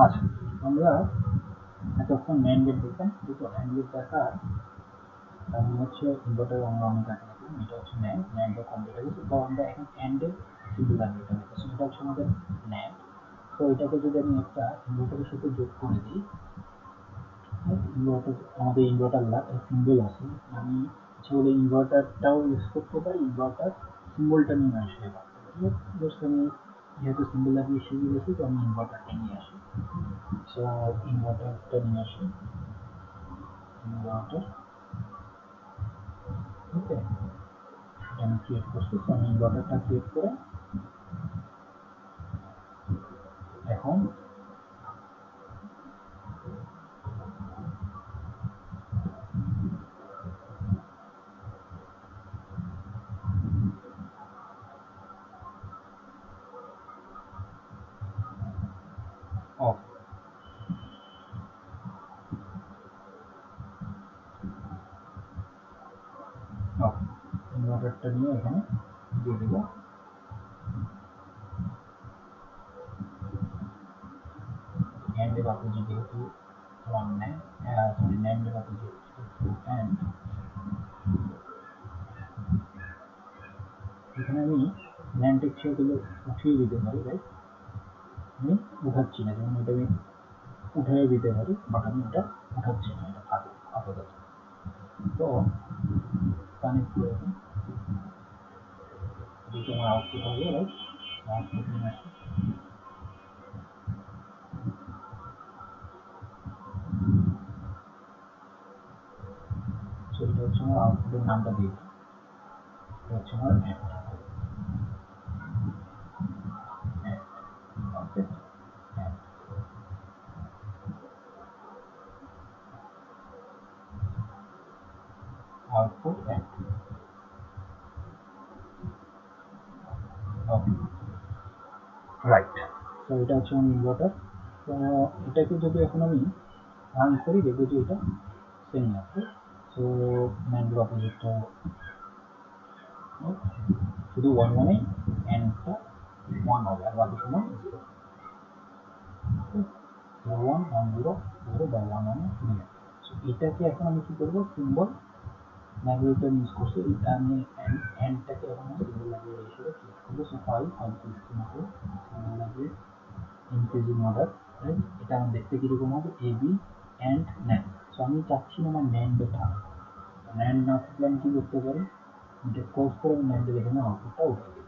আচ্ছা, আমরা এতক্ষণ NAND গেট দেখলাম, দুটো NAND গেট দেখার আমি হচ্ছে ইনভার্টার অন্য দেখা দেখলাম, এটা হচ্ছে NAND ও কমপ্লিট হয়ে গেছে। তো আমরা এখন AND এর সিঙ্গুলার গেট দেখছি, এটা হচ্ছে আমাদের NAND। তো এটাকে যদি আমি একটা ইনভার্টারের সাথে যোগ করে দিই, ইনভার্টার আমাদের ইনভার্টার সিম্বল আছে, আমি আসলে ইনভার্টারটাও ইউজ করতে পারি, ইনভার্টার সিম্বলটা নিয়ে আসতে পারি। জাস্ট আমি যেহেতু সিম্বল লাগিয়ে শিখে গেছি, তো আমি ইনভার্টারটা নিয়ে আসি। সো ইনভার্টারটা নিয়ে আসি, ইনভার্টার, ওকে, আমি ক্রিয়েট করছি। তো আমি ইনভার্টারটা ক্রিয়েট করে এখন অফ, অফ ইনভার্টারটা নিয়ে এখানে দিয়ে দেব। অ্যান্ডের অপোজিট যেহেতু ওয়ান নেয়, সরি ন্যান্ডের অপোজিট অ্যান্ড, এখানে আমি ন্যান্ড টেক্সচারগুলো উঠিয়ে দিতে পারি, রাইট? আমি উঠাচ্ছি না, যেমন এটা আমি উঠিয়ে দিতে পারি, বাট আমি এটা উঠাচ্ছি না, এটা থাকুক আপাতত। তো কানেক্ট করে যেহেতু আমার আউটপুট হবে, রাইট? আউটপুট নিয়ে আসি। সো এটা হচ্ছে আমার আউটপুটের নামটা দিয়ে দিই, এটা হচ্ছে আমার and, okay, output and, okay, right. তো এটা হচ্ছে আমার ইনভার্টার। তো এটাকে যদি এখন আমি রান করি, দেখবো যে এটা সেম আছে। সো ন্যান্ডের অপোজিটটা শুধু ওয়ান ওয়ানে অ্যান্ডটা ওয়ান হবে, আর বাকি সময় zero, zero one one zero zero বা ওয়ান ওয়ানে নিয়ে। সো এটাকে এখন আমি কি করবো, সিম্বল ম্যাগনেটার ইউজ করছি, এটা আমি অ্যান্ডটাকে এখন আমি সিম্বল লাগিয়ে হিসেবে ক্লিক করবো। সো ফাইল সিস্টেম আছে, সিম্বল লাগিয়ে ইনক্রিজিং অর্ডার, রাইট? এটা আমার দেখতে কিরকম হবে, A B and NAND. So আমি চাচ্ছি না আমার ন্যান্ডে থাকবে, ন্যান্ড না থাকলে আমি কি করতে পারি, এটা ক্লোজ করে আমি ন্যান্ডের এখানে আউটপুটটা উঠে দিই,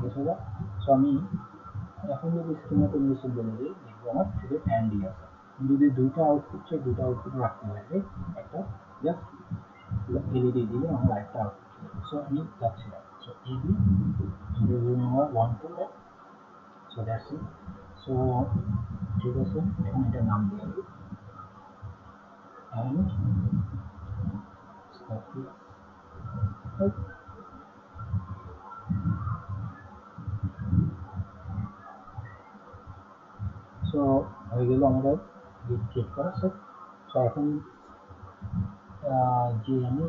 বুঝতে পারছো? সো আমি এখন যদি স্কিমাতে নিয়ে বলে দিই, দেখবো আমার শুধু অ্যান্ডই আছে। যদি দুইটা আউটপুট চাই, দুইটা আউটপুট রাখতে পারবে, একটা জাস্ট এলইডি দিলে আমার একটা আউটপুট। সো আমি যাচ্ছি না, সো এবি জিরো আমার one two, so that's it. So ঠিক আছে, এখন এটার নাম দিয়ে দিই অ্যান্ড সার্কিট। সো হয়ে গেল আমাদের গেট ক্রিয়েট করা সেট। সো এখন যে আমি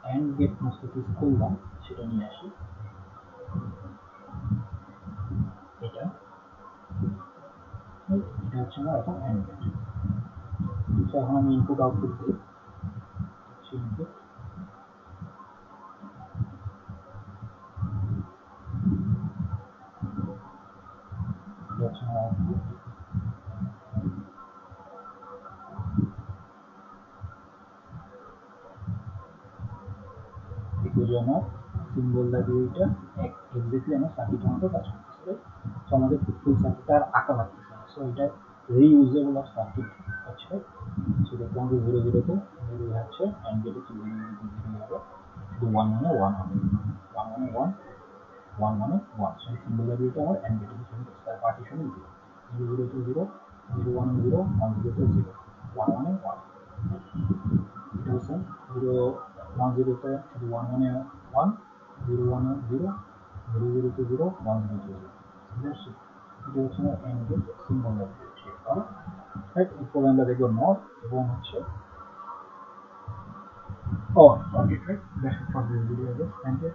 অ্যান্ড গেট মাস্টারপিস করলাম সেটা নিয়ে আসি, এটা এটা হচ্ছে আমার এখন অ্যান্ড গেট। সো এখন আমি ইনপুট আউটপুট দিই, ইনপুট, এটা হচ্ছে আমার আউটপুট। দেখবো যে আমার সিম্বল লাইব্রেরিটা এক্স্যাক্টলি আমার সার্কিটের মতো কাজ করতেছে। সো আমাদের ফুল সার্কিটটা আর আঁকা লাগতেছে না, সো এটা রিইউজেবল অফ সার্কিট হচ্ছে। সো দেখলাম যে জিরো জিরোতে জিরো হচ্ছে, অ্যান্ড গেটে জিরো জিরো হবে, শুধু ওয়ান মানে ওয়ান হবে, ওয়ান মানে ওয়ান, ওয়ান মানে ওয়ান। সো এই সিম্বল লাইব্রেরিটা আমার অ্যান্ড গেটের পিছনে পার্টিশনে জিরো, জিরো জিরোতে zero, zero one zero, one জিরোতে জিরো, ওয়ান মানে ওয়ান। এটা হচ্ছে জিরো ওয়ান জিরোতে শুধু ওয়ান মানে ওয়ান, জিরো ওয়ানে জিরো, জিরো জিরোতে জিরো, ওয়ান জিরোতে জিরো। এটা হচ্ছে আমার and gate symbol library. Right, এরপরে আমরা দেখবো নট এবং হচ্ছে ও, okay, right, that's it for this video, thank you.